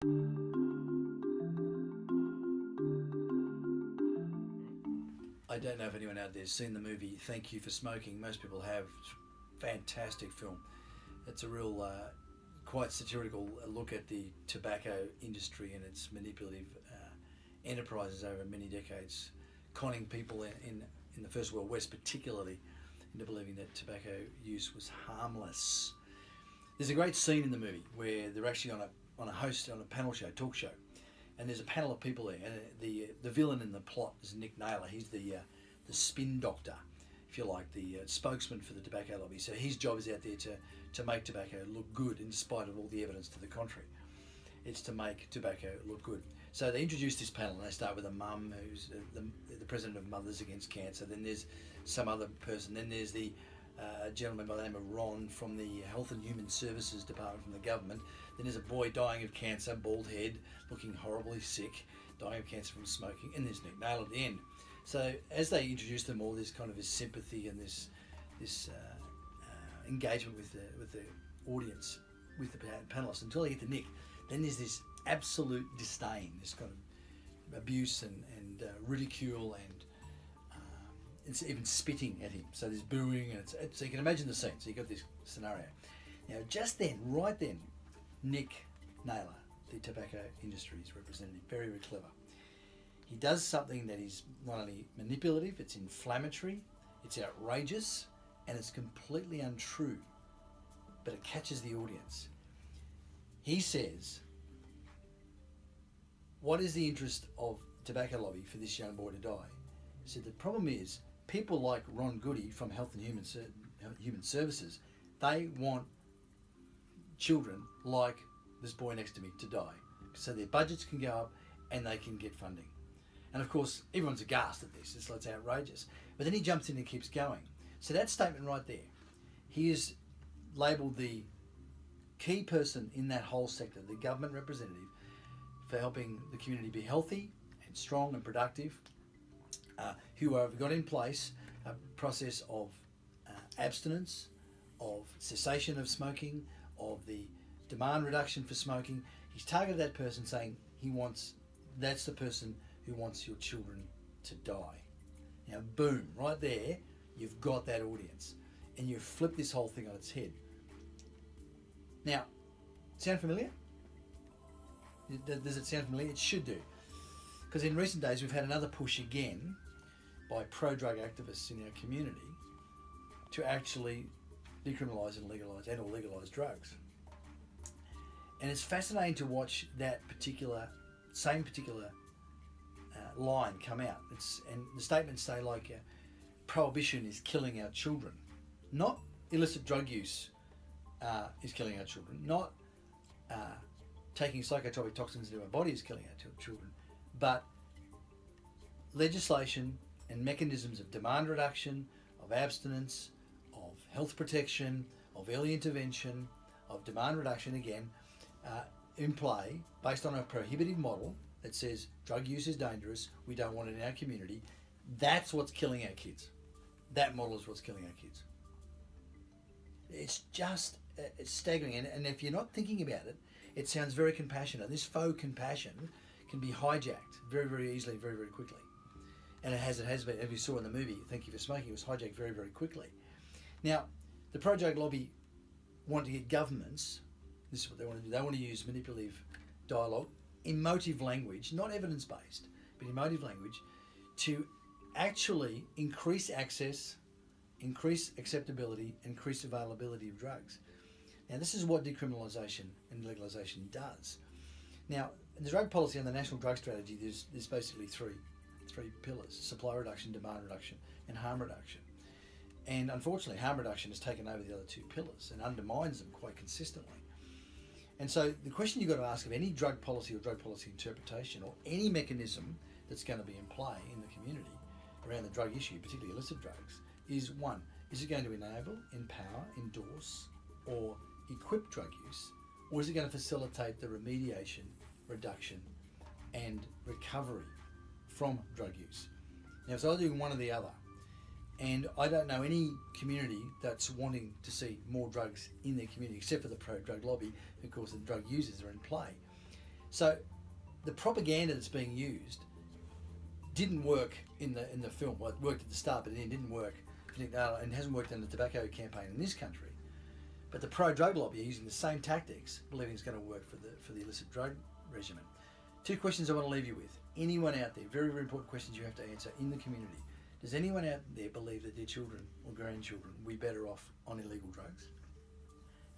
I don't know if anyone out there's seen the movie Thank You for Smoking. Most people have. Fantastic film. It's a real, quite satirical look at the tobacco industry and its manipulative enterprises over many decades, conning people in the First World West particularly into believing that tobacco use was harmless. There's a great scene in the movie where they're actually on a panel show, talk show, and there's a panel of people there, and the villain in the plot is Nick Naylor. He's the spin doctor, if you like, the spokesman for the tobacco lobby. So his job is out there to make tobacco look good in spite of all the evidence to the contrary. It's to make tobacco look good. So they introduce this panel and they start with a mum who's the president of Mothers Against Cancer. Then there's some other person. Then there's the gentleman by the name of Ron from the Health and Human Services Department from the government. Then there's a boy dying of cancer, bald head, looking horribly sick, dying of cancer from smoking. And there's Nick Naylor at the end. So as they introduce them all, there's kind of this sympathy and this engagement with the audience, with the panelists, until they get to Nick. Then there's this absolute disdain, this kind of abuse and ridicule, and it's even spitting at him. So there's booing, and so you can imagine the scene. So you've got this scenario. Now, just then, right then, Nick Naylor, the tobacco industry's representative, very, very clever. He does something that is not only manipulative, it's inflammatory, it's outrageous, and it's completely untrue, but it catches the audience. He says, what is the interest of the tobacco lobby for this young boy to die? He said, the problem is people like Ron Goody from Health and Human Services, they want children like this boy next to me to die, so their budgets can go up and they can get funding. And of course, everyone's aghast at this. It's outrageous. But then he jumps in and keeps going. So that statement right there, he is labelled the key person in that whole sector, the government representative, for helping the community be healthy and strong and productive, who have got in place a process of abstinence, of cessation of smoking, of the demand reduction for smoking. He's targeted that person, saying that's the person who wants your children to die. Now, boom, right there, you've got that audience, and you've flipped this whole thing on its head. Now, sound familiar? Does it sound familiar? It should do. Because in recent days, we've had another push again by pro-drug activists in our community to actually decriminalise and legalise or legalise drugs. And it's fascinating to watch that same particular line come out. And the statements say like, prohibition is killing our children. Not illicit drug use is killing our children. Not taking psychotropic toxins into our body is killing our children. But legislation and mechanisms of demand reduction, of abstinence, of health protection, of early intervention, of demand reduction again, in play based on a prohibitive model that says drug use is dangerous, we don't want it in our community. That's what's killing our kids. That model is what's killing our kids. It's just, it's staggering. And if you're not thinking about it, it sounds very compassionate. This faux compassion can be hijacked very, very easily, very, very quickly. And it has been, as we saw in the movie, Thank You for Smoking, it was hijacked very, very quickly. Now, the pro-drug lobby want to get governments, this is what they want to do, they want to use manipulative dialogue, emotive language, not evidence-based, but emotive language, to actually increase access, increase acceptability, increase availability of drugs. Now, this is what decriminalisation and legalisation does. Now, in the drug policy and the national drug strategy, there's basically three pillars: supply reduction, demand reduction, and harm reduction. And unfortunately, harm reduction has taken over the other two pillars and undermines them quite consistently. And so the question you've got to ask of any drug policy or drug policy interpretation, or any mechanism that's going to be in play in the community around the drug issue, particularly illicit drugs, is one, is it going to enable, empower, endorse, or equip drug use, or is it going to facilitate the remediation, reduction, and recovery from drug use? Now, it's either doing one or the other. And I don't know any community that's wanting to see more drugs in their community, except for the pro-drug lobby. Of course, the drug users are in play. So the propaganda that's being used didn't work in the film. Well, it worked at the start, but it didn't work. And hasn't worked in the tobacco campaign in this country. But the pro-drug lobby are using the same tactics, believing it's going to work for the illicit drug regimen. 2 questions I want to leave you with. Anyone out there, very, very important questions you have to answer in the community. Does anyone out there believe that their children or grandchildren will be better off on illegal drugs?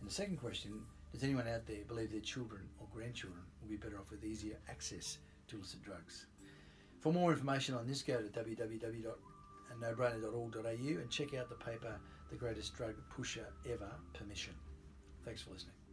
And the second question, does anyone out there believe their children or grandchildren will be better off with easier access to illicit drugs? For more information on this, go to www.nobrainer.org.au and check out the paper, The Greatest Drug Pusher Ever, Permission. Thanks for listening.